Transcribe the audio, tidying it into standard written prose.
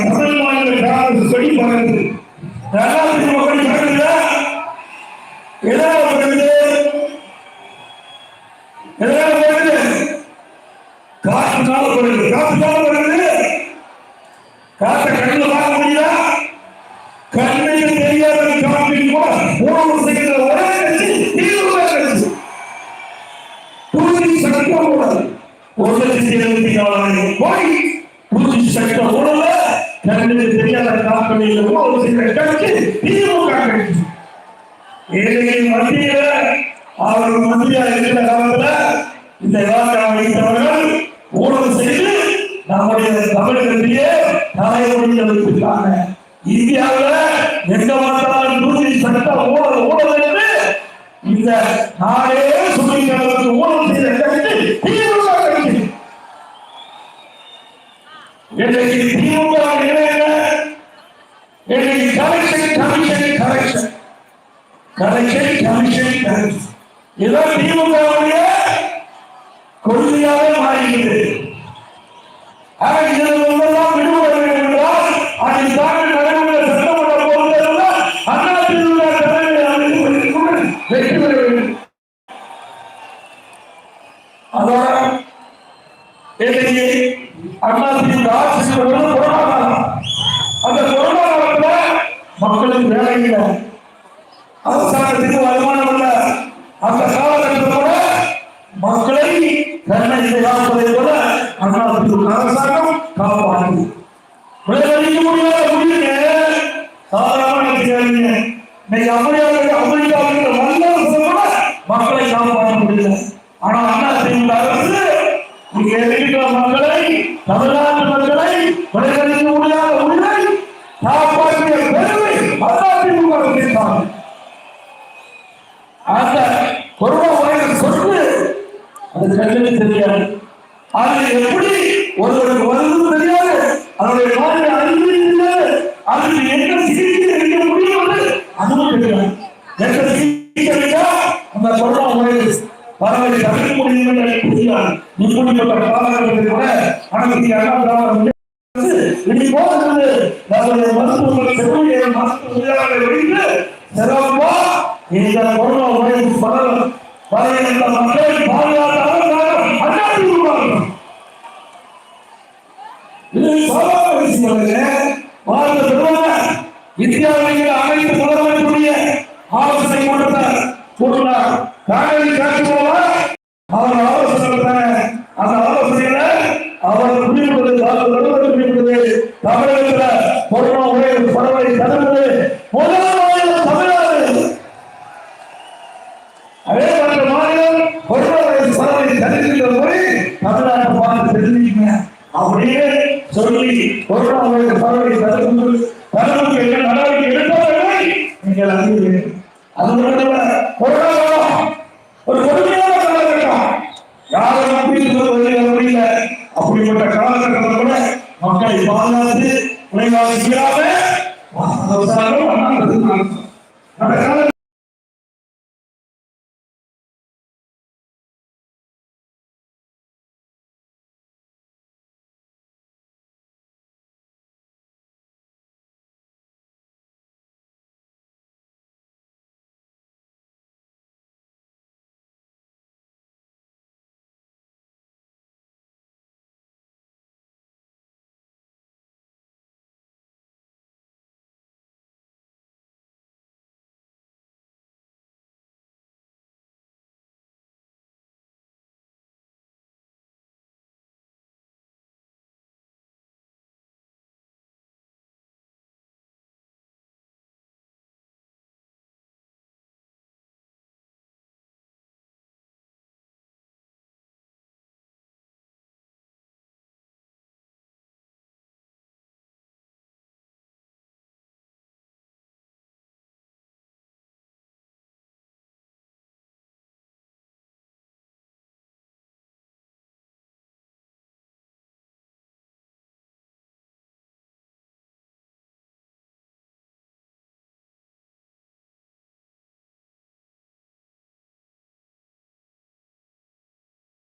தமிழ் மாநில கொடி பறந்து காற்றுனால வருது, காற்றுனால வருது. காற்றை கண்ணில் பார்க்க முடியுதா? கண்ணுக்கு தெரியாத காற்றின் கூட உணவு செய்கிற ஒரே கட்சி திமுக கட்சி. புதுச்சி சட்டம் ஊழல் 1,74,000 கோடி புதுச்சி சட்டம் ஊழல கண்ணுக்கு தெரியாத காற்றில் உணவு செய்கிற கட்சி திமுக கட்சி. ஏழைகளின் மத்தியில அவர் மத்தியா இருக்கிற காலத்துல இந்த இலாக்கா வைத்தவர்கள் ஊழல் செய்து நம்முடைய தமிழகத்தையே தலைமுடிய வைத்திருக்காங்க. இந்தியாவில் எங்க பார்த்தாலும் நூற்றி சட்டம் ஊழல் ஊழல் என்று இந்த நாடே சுமைகளுக்கு ஊழல் செய்த கட்சி திமுக கட்சி. இன்றைக்கு திமுக இன்றைக்கு collection commission collection collection commission collection இதான் திமுகவுடைய கொள்கையாக மாறுகிறது. மக்களுக்கு வேலை இல்லை, அரசாங்கத்துக்கு வருமானம் இல்லை. அந்த காலகட்டத்தில் கூட மக்களை கண்ணை காப்பதை போல அரசாங்கம் காப்பாற்று விளைவழிக்க முடியாத முடியுங்க. சாதாரண இன்னைக்கு அமெரிக்காவுக்கு வல்லரசு கூட மக்களை காப்பாற்ற முடியல. ஆனா அண்ணா திமுக அரசு இங்க இருக்கிற மக்களை, தமிழ்நாட்டு மக்களை விளைவழிக்க முடியாத உரிமை காப்பாற்றிய பெருமை அண்ணா திமுக அரசு. அந்த கொரோனா வைரஸ் சொட்டு அது கண்ணுக்கு தெரியாது, அது எப்படி ஒருவருக்கு வருவது தெரியாது, அதனுடைய நோயை அறிவு தெரியாது, அதுக்கு என்ன சிகிச்சை அளிக்க முடியும் அதுவும் தெரியாது. எந்த சிகிச்சை அந்த கொரோனா வைரஸ் பரவலை தடுக்க முடியும் என்று தெரியாது. இப்படிப்பட்ட காலகட்டத்தில் கூட அனைத்து இனி போகிறது நம்முடைய மருத்துவர்கள் செவிலிய மருத்துவர்களை வைத்து சிறப்பா இந்த கொரோனா வைரஸ் பரவ மக்களை பாதுகாத்தாலும் இந்தியாவில் அனைத்து முதலமைச்சருடைய ஆலோசனை கொடுத்தார். அவர் ஆலோசனை அந்த ஆலோசனையில அவர் தமிழகத்தில் கொரோனா வைரஸ் பரவலை தடுப்பது முதல் தமிழ்நாடு. அதே போன்ற மாநிலம் கொரோனா வைரஸ் பரவலை தடுக்கின்ற முறை தமிழ்நாட்டை பார்த்து தெரிஞ்சுக்கங்க அப்படியே சொல்லி கொரோனா வைரஸ் பரவலை தடுப்பதற்கு என்ன நடவடிக்கை எடுப்பவர்களை நீங்கள் அறிவீர்கள். அது மட்டுமல்ல, கொரோனா ஒரு கொடுமையான காலகட்டம், யாரும் நம்பிக்கை முடியல. அப்படிப்பட்ட காலகட்டத்தில் கூட மக்களை பாதுகாத்து உலகாக